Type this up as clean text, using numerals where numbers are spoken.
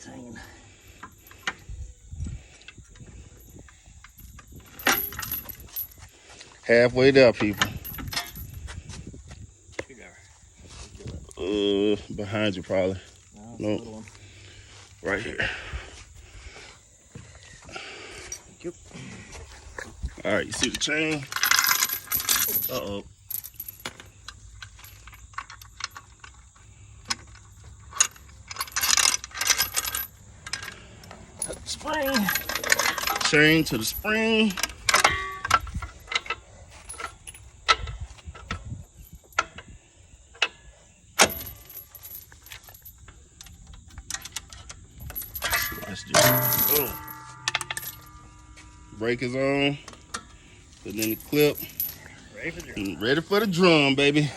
hanging. Halfway there, people. Behind you probably. No, Nope. Right here. Yep. All right, you see the chain? Uh-oh. Spring. Chain to the spring. Let's just, boom. Brake is on. Put in the clip. Ready for the drum. Ready for the drum, baby.